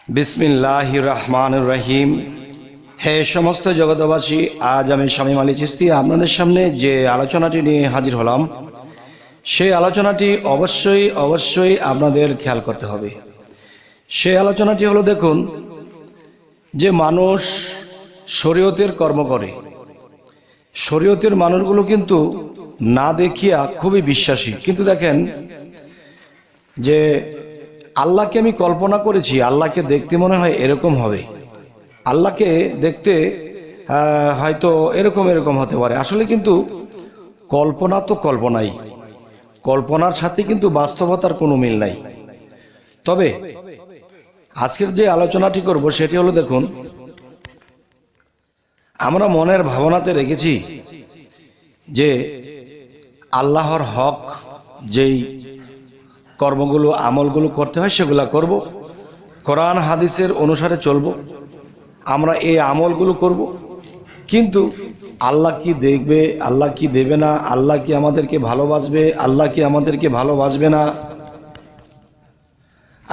বিসমিল্লাহির রহমানির রহিম। হে সমস্ত জগতবাসী, আজ আমি শামীম আলী চিশতি আপনাদের সামনে যে আলোচনাটি নিয়ে হাজির হলাম, সেই আলোচনাটি অবশ্যই আপনাদের খেয়াল করতে হবে। সেই আলোচনাটি হলো, দেখুন যে মানুষ শরীয়তের কর্ম করে, শরীয়তের মানুষগুলো কিন্তু না দেখিয়া খুবই বিশ্বাসী, কিন্তু দেখেন যে আল্লাহকে আমি কল্পনা করেছি, আল্লাহকে দেখতে মনে হয় এরকম হবে, আল্লাহকে দেখতে হয়তো এরকম হতে পারে। আসলে কিন্তু কল্পনা তো কল্পনাই, কল্পনার সাথে কিন্তু বাস্তবতার কোনো মিল নাই। তবে আজকের যে আলোচনাটি করব সেটি হলো, দেখুন আমরা মনের ভাবনাতে রেখেছি যে আল্লাহর হক যেই কর্মগুলো আমলগুলো করতে হয় সেগুলা করব, কোরআন হাদিসের অনুসারে চলব, আমরা এই আমলগুলো করব। কিন্তু আল্লাহ কি দেখবে, আল্লাহ কি দেবে না, আল্লাহ কি আমাদেরকে ভালোবাসবে, আল্লাহ কি আমাদেরকে ভালোবাসবে না।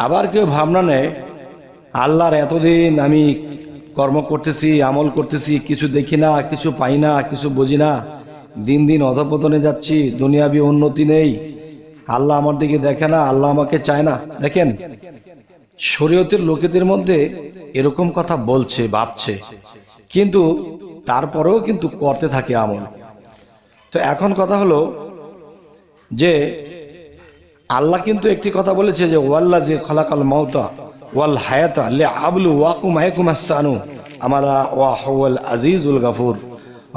আবার কেউ ভাবনা নেয়, আল্লাহর এতদিন আমি কর্ম করতেছি, আমল করতেছি, কিছু দেখি না, কিছু পাই না, কিছু বুঝি না, দিন দিন অধঃপতনে যাচ্ছি, দুনিয়াবি উন্নতি নেই, আল্লাহ আমার দিকে দেখে না, আল্লাহ আমাকে চায় না। দেখেন, শরীয়তের লোকেদের মধ্যে এরকম কথা বলছে, ভাবছে, কিন্তু তারপরেও কিন্তু করতে থাকে আমল। তো এখন কথা হলো যে আল্লাহ কিন্তু একটি কথা বলেছে যে ওয়াল্লাযী খালাকাল মাউতা ওয়াল হায়াতা লিআবলুওয়াকুম আইয়াকুম আহসানু আমালা ওয়া হুয়াল আজিজুল গাফুর।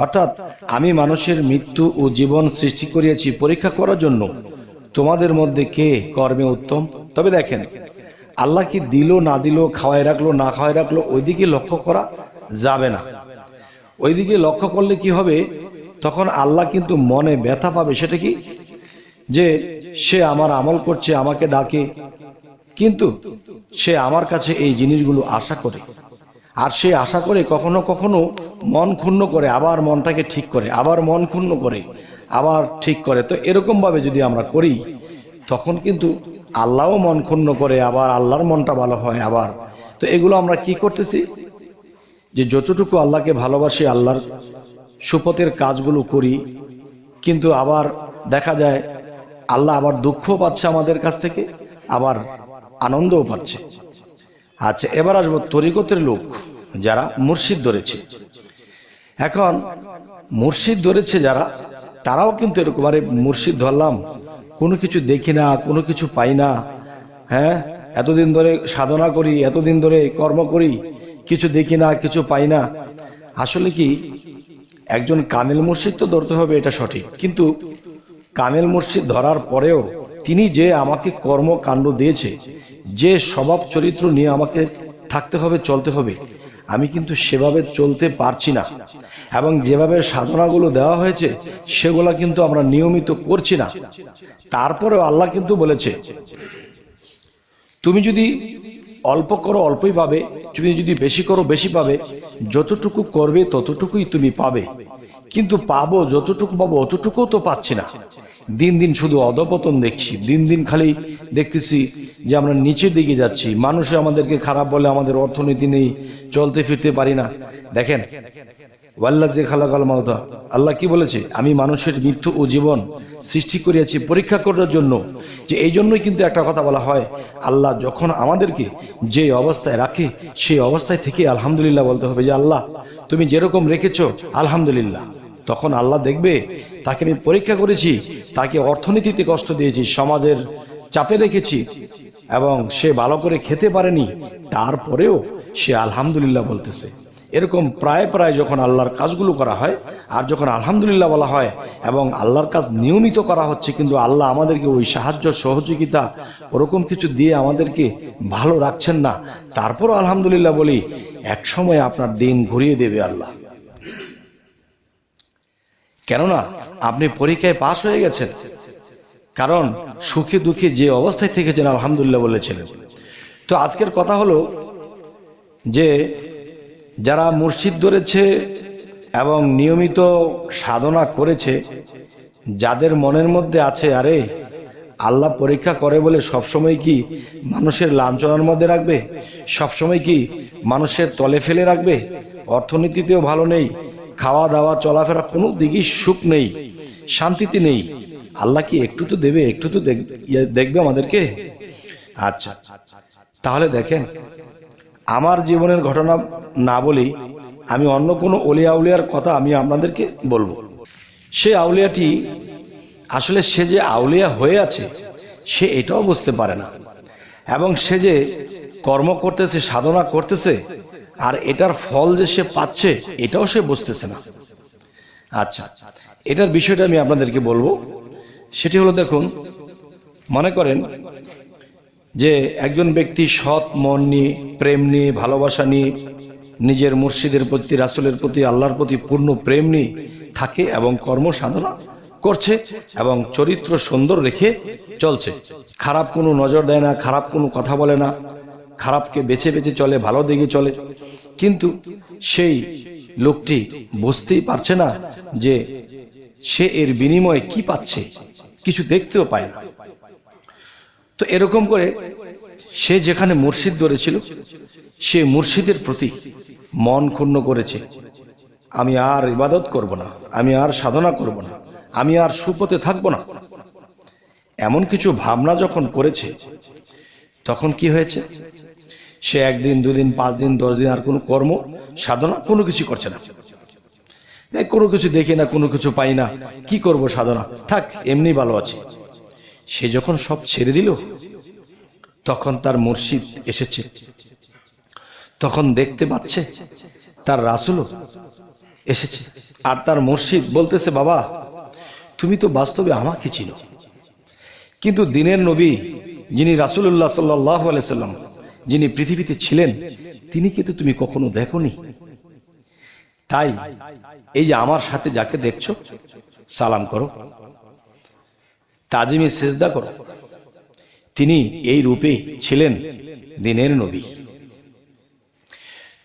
অর্থাৎ আমি মানুষের মৃত্যু ও জীবন সৃষ্টি করিয়েছি পরীক্ষা করার জন্য, তোমাদের মধ্যে কে কর্মে উত্তম। তবে দেখেন, আল্লাহ কি দিল না দিল, খাওয়াই রাখলো না খাওয়াই রাখলো, ওইদিকে লক্ষ্য করা যাবে না। ওইদিকে লক্ষ্য করলে কি হবে, তখন আল্লাহ কিন্তু মনে ব্যথা পাবে। সেটা কি, যে সে আমার আমল করছে, আমাকে ডাকে, কিন্তু সে আমার কাছে এই জিনিসগুলো আশা করে, আর সে আশা করে কখনো কখনো মন ক্ষুণ্ণ করে, আবার মনটাকে ঠিক করে, আবার মন ক্ষুণ্ণ করে, আবার ঠিক করে। তো এরকম ভাবে যদি আমরা করি, তখন কিন্তু আল্লাহও মন ক্ষুণ্ণ করে, আবার আল্লাহর মনটা ভালো হয় আবার। তো এগুলো আমরা কি করতেছি, যে যতটুকু আল্লাহকে ভালোবাসি, আল্লাহর সুপথের কাজগুলো করি, কিন্তু আবার দেখা যায় আল্লাহ আবার দুঃখও পাচ্ছে আমাদের কাছ থেকে, আবার আনন্দও পাচ্ছে। আচ্ছা, এবার আসবো তরিকতের লোক যারা মুর্শিদ ধরেছে। এখন মুর্শিদ ধরেছে যারা, তারাও কিন্তু এরকম, আরে মুর্শিদ ধরলাম, কোনো কিছু দেখি না, কোনো কিছু পাই না, হ্যাঁ, এতদিন ধরে সাধনা করি, এতদিন ধরে কর্ম করি, কিছু দেখি না, কিছু পাই না। আসলে কি, একজন কামেল মুর্শিদ তো ধরতে হবে, এটা সঠিক, কিন্তু কামেল মুর্শিদ ধরার পরেও তিনি যে আমাকে কর্মকাণ্ড দিয়েছে, যে স্বভাব চরিত্র নিয়ে আমাকে থাকতে হবে, চলতে হবে, আমি কিন্তু সেভাবে চলতে পারছি না, এবং যেভাবে সাধনাগুলো দেওয়া হয়েছে সেগুলা কিন্তু আমরা নিয়মিত করছি না। তারপরেও আল্লাহ কিন্তু বলেছে, তুমি যদি অল্প করো অল্পই পাবে, তুমি যদি বেশি করো বেশি পাবে, যতটুকু করবে ততটুকুই তুমি পাবে। কিন্তু পাবো যতটুকু পাবো অতটুকুও তো পাচ্ছি না, দিন দিন শুধু অধপতন দেখছি, দিন দিন খালি দেখতেছি যে আমরা নিচের দিকে যাচ্ছি, মানুষে আমাদেরকে খারাপ বলে, আমাদের অর্থনীতি নেই, চলতে ফিরতে পারি না। দেখেন, ওয়াল্লাযী খালাকাল মাউতা, আল্লাহ কি বলেছে, আমি মানুষের মৃত্যু ও জীবন সৃষ্টি করিয়াছি পরীক্ষা করার জন্য। যে এই জন্যই কিন্তু একটা কথা বলা হয়, আল্লাহ যখন আমাদেরকে যে অবস্থায় রাখে, সেই অবস্থায় থেকে আলহামদুলিল্লাহ বলতে হবে, যে আল্লাহ তুমি যেরকম রেখেছো আলহামদুলিল্লাহ। তখন আল্লাহ দেখবে, তাকে আমি পরীক্ষা করেছি, তাকে অর্থনীতিতে কষ্ট দিয়েছি, সমাজের চাপে রেখেছি, এবং সে ভালো করে খেতে পারেনি, তারপরেও সে আলহামদুলিল্লাহ বলতেছে। এরকম প্রায় প্রায় যখন আল্লাহর কাজগুলো করা হয়, আর যখন আলহামদুলিল্লাহ বলা হয়, এবং আল্লাহর কাজ নিয়মিত করা হচ্ছে, কিন্তু আল্লাহ আমাদেরকে ওই সাহায্য সহযোগিতা ওরকম কিছু দিয়ে আমাদেরকে ভালো রাখছেন না, তারপরও আলহামদুলিল্লাহ বলি, এক সময় আপনার দিন ঘুরিয়ে দেবে আল্লাহ। কেননা আপনি পরীক্ষায় পাশ হয়ে গেছেন, কারণ সুখে দুঃখে যে অবস্থায় থেকেছেন আলহামদুলিল্লাহ বলেছিলেন। তো আজকের কথা হলো যে যারা মুর্শিদ ধরেছে এবং নিয়মিত সাধনা করেছে, যাদের মনের মধ্যে আছে, আরে আল্লাহ পরীক্ষা করে বলে সবসময় কি মানুষের লাঞ্ছনার মধ্যে রাখবে? সবসময় কি মানুষের তলে ফেলে রাখবে? অর্থনীতিতেও ভালো নেই, খাওয়া দাওয়া চলাফেরা কোনো দিকেই সুখ নেই, শান্তিতে নেই। আল্লাহ কি একটু তো দেবে, একটু তো দেখবে আমাদেরকে? আচ্ছা, তাহলে দেখেন, আমার জীবনের ঘটনা না বলি, আমি অন্য কোনো অলিয়া আউলিয়ার কথা আমি আপনাদেরকে বলবো। সে আউলিয়াটি আসলে সে যে আউলিয়া হয়ে আছে সে এটাও বুঝতে পারে না, এবং সে যে কর্ম করতেছে, সাধনা করতেছে, আর এটার ফল যে সে পাচ্ছে এটাও সে বুঝতেছে না। আচ্ছা, এটার বিষয়টা আমি আপনাদেরকে বলবো। সেটি হলো, দেখুন, মনে করেন যে একজন ব্যক্তি সৎ মন নিয়ে, প্রেম নিয়ে, ভালোবাসা নিয়ে, নিজের মুর্শিদের প্রতি, রাসূলের প্রতি, আল্লাহর প্রতি পূর্ণ প্রেম নিয়ে থাকে এবং কর্ম সাধনা করছে এবং চরিত্র সুন্দর রেখে চলছে, খারাপ কোনো নজর দেয় না, খারাপ কোনো কথা বলে না, খারাপকে বেছে বেছে চলে, ভালো দিকে চলে। কিন্তু সেই লোকটি বুঝতেই পারছে না যে সে এর বিনিময়ে কি পাচ্ছে, কিছু দেখতেও পায় না। তো এরকম করে সে যেখানে মুর্শিদ ধরেছিল সে মুর্শিদের প্রতি মন ক্ষুণ্ণ করেছে, আমি আর ইবাদত করব না, আমি আর সাধনা করব না, আমি আর সুপথে থাকব না, এমন কিছু ভাবনা যখন করেছে, তখন কি হয়েছে? সে একদিন, দুদিন, 5 দিন, 10 দিন আর কোনো কর্ম সাধনা কোনো কিছু করছে না, কোনো কিছু দেখি না, কোনো কিছু পাই না, কি করব সাধনা, থাক এমনি ভালো আছে। সে যখন সব ছেড়ে দিল, তখন তার মুর্শিদ এসেছে, তখন দেখতে পাচ্ছে তার রাসূলও এসেছে, আর তার মুর্শিদ বলতেছে, বাবা তুমি তো বাস্তবে আমাকে চিনো, কিন্তু দিনের নবী যিনি রাসূলুল্লাহ সাল্লাল্লাহু আলাইহি সাল্লাম, যিনি পৃথিবীতে ছিলেন, তিনি কিন্তু তুমি কখনো দেখোনি। তাই এই যে আমার সাথে যাকে দেখছো, সালাম করো, তাজিমে সেজদা করো, তিনি এই রূপে ছিলেন দিনের নবী।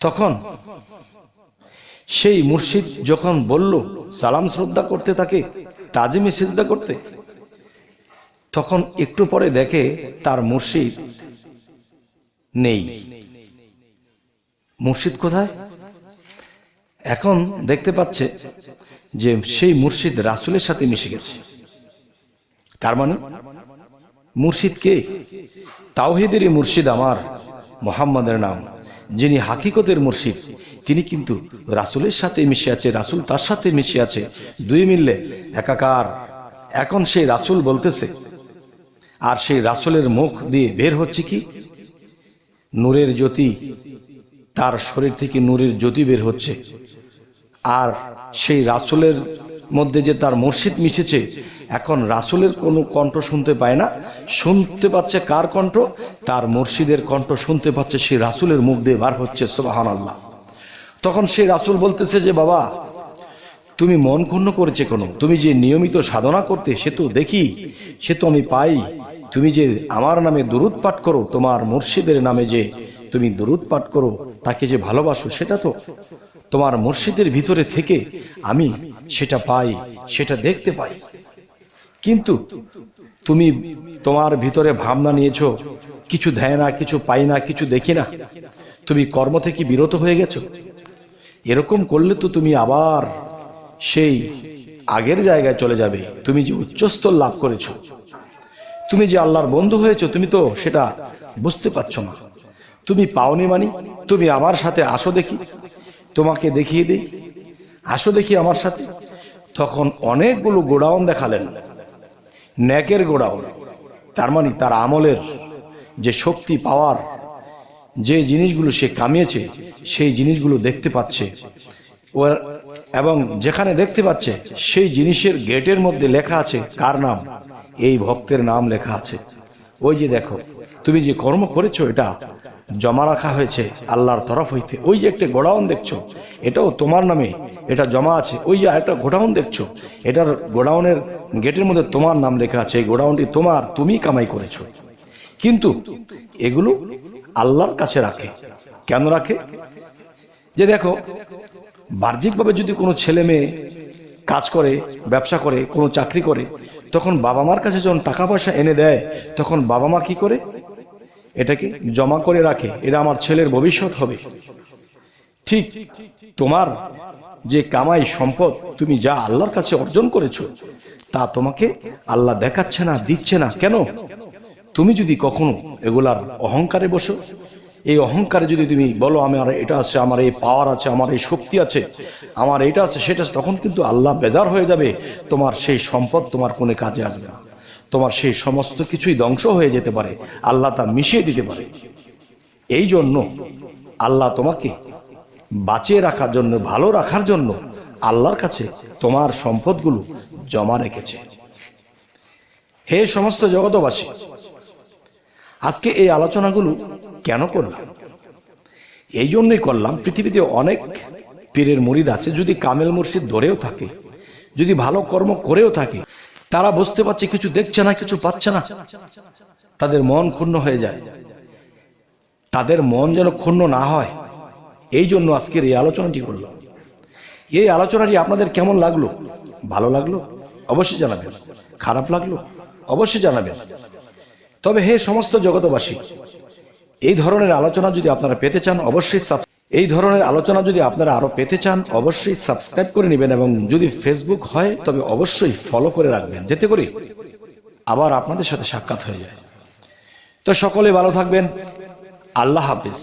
তখন সেই মুর্শিদ যখন বলল সালাম শ্রদ্ধা করতে, তাকে তাজিমে সেজদা করতে, তখন একটু পরে দেখে তার মুর্শিদ নেই। মুর্শিদ কোথায়? এখন দেখতে পাচ্ছে যে সেই মুর্শিদ রাসূলের সাথে মিশে গেছে। তার মানে মুর্শিদ কে? তাওহীদেরই মুর্শিদ আমার মুহাম্মাদের নাম, যিনি হাকিকতের মুর্শিদ, তিনি কিন্তু রাসূলের সাথে মিশে আছে, রাসূল তার সাথে মিশে আছে, দুই মিললে একাকার। এখন সেই রাসূল বলতেছে, আর সেই রাসূলের মুখ দিয়ে বের হচ্ছে কি? নূরের জ্যোতি, তার শরীর থেকে নূরের জ্যোতি বের হচ্ছে। আর সেই রাসূলের মধ্যে যে তার মুর্শিদ মিশেছে, এখন রাসূলের কোনো কণ্ঠ শুনতে পায় না, শুনতে পাচ্ছে কার কণ্ঠ? তার মুর্শিদের কণ্ঠ শুনতে পাচ্ছে, সেই রাসূলের মুখ দিয়ে বার হচ্ছে, সুবহানাল্লাহ। তখন সেই রাসূল বলতেছে যে, বাবা তুমি মন ক্ষুণ্ণ করেছে কেন? তুমি যে নিয়মিত সাধনা করতে, সে তো দেখি, সে তো আমি পাই, তুমি যে আমার নামে দুরূদ পাঠ করো, তোমার মুর্শিদের নামে যে তুমি দুরূদ পাঠ করো, তাকে যে ভালোবাসো, সেটা তো তোমার মুর্শিদের ভিতরে থেকে আমি সেটা পাই, সেটা দেখতে পাই। কিন্তু তুমি তোমার ভিতরে ভাবনা নিয়েছো, কিছু দেয় না, কিছু পাই না, কিছু দেখি না, তুমি কর্ম থেকে বিরত হয়ে গেছো। এরকম করলে তো তুমি আবার সেই আগের জায়গায় চলে যাবে। তুমি যে উচ্চস্তর লাভ করেছো, তুমি যে আল্লাহর বন্ধু হয়েছো, তুমি তো সেটা বুঝতে পারছো না। তুমি পাওনি মানি, তুমি আমার সাথে আসো দেখি, তোমাকে দেখিয়ে দিই, আসো দেখি আমার সাথে। তখন অনেকগুলো গোডাউন দেখালেন, নেকের গোডাউন, তার মানে তার আমলের যে শক্তি, পাওয়ার, যে জিনিসগুলো সে কামিয়েছে সেই জিনিসগুলো দেখতে পাচ্ছে। এবং যেখানে দেখতে পাচ্ছে সেই জিনিসের গেটের মধ্যে লেখা আছে কার নাম? এই ভক্তের নাম লেখা আছে। ওই যে দেখো, তুমি যে কর্ম করেছো এটা জমা রাখা হয়েছে আল্লাহর তরফ হইতে। ওই যে একটা গোডাউন দেখছো, এটাও তোমার নামে, এটা জমা আছে। ওই যে একটা গোডাউন দেখছো, এটার গোডাউনের গেটের মধ্যে তোমার নাম লেখা আছে, এই গোডাউনটি তোমার, তুমি কামাই করেছো। কিন্তু এগুলো আল্লাহর কাছে রাখে। কেন রাখে? যে দেখো, বাহ্যিকভাবে যদি কোনো ছেলে মেয়ে কাজ করে, ব্যবসা করে, কোনো চাকরি করে, তখন বাবা মার কাছে যখন টাকা পয়সা এনে দেয়, তখন বাবা মা কি করে? এটাকে জমা করে রাখে, এটা আমার ছেলের ভবিষ্যৎ হবে। ঠিক তোমার যে কামাই সম্পদ তুমি যা আল্লাহর কাছে অর্জন করেছো, তা তোমাকে আল্লাহ দেখাচ্ছে না, দিচ্ছে না। কেন? তুমি যদি কখনো এগুলার অহংকারে বসো, এই অহংকারে যদি তুমি বলো আমার এটা আছে, আমার এই পাওয়ার আছে, আমার এই শক্তি আছে, আমার এটা আছে সেটা আছে, তখন কিন্তু আল্লাহ বেজার হয়ে যাবে। তোমার সেই সম্পদ তোমার কোনো কাজে আসবে না, তোমার সেই সমস্ত কিছুই ধ্বংস হয়ে যেতে পারে, আল্লাহ তা মিশিয়ে দিতে পারে। এই জন্য আল্লাহ তোমাকে বাঁচিয়ে রাখার জন্য, ভালো রাখার জন্য আল্লাহর কাছে তোমার সম্পদগুলো জমা রেখেছে। হে সমস্ত জগতবাসী, আজকে এই আলোচনাগুলো কেন করলাম? এই জন্যই করলাম, পৃথিবীতে অনেক পীরের মুরিদ আছে, যদি কামেল মুর্শিদ ধরেও থাকে, যদি ভালো কর্ম করেও থাকে, তারা বুঝতে পারছে কিছু দেখছে না, কিছু পাচ্ছে না, তাদের মন ক্ষুণ্ণ হয়ে যায়। তাদের মন যেন ক্ষুণ্ণ না হয়, এই জন্য আজকের এই আলোচনাটি করলাম। এই আলোচনাটি আপনাদের কেমন লাগলো? ভালো লাগলো? অবশ্যই জানাবেন। খারাপ লাগলো? অবশ্যই জানাবেন। তবে হে সমস্ত জগতবাসী, এই ধরনের আলোচনা যদি আপনারা পেতে চান, অবশ্যই এই ধরনের আলোচনা যদি আপনারা আরো পেতে চান, অবশ্যই সাবস্ক্রাইব করে নেবেন, এবং যদি ফেসবুক হয় তবে অবশ্যই ফলো করে রাখবেন, যাতে করে আবার আপনাদের সাথে সাক্ষাৎ হয়ে যায়। তো সকলে ভালো থাকবেন। আল্লাহ হাফেজ।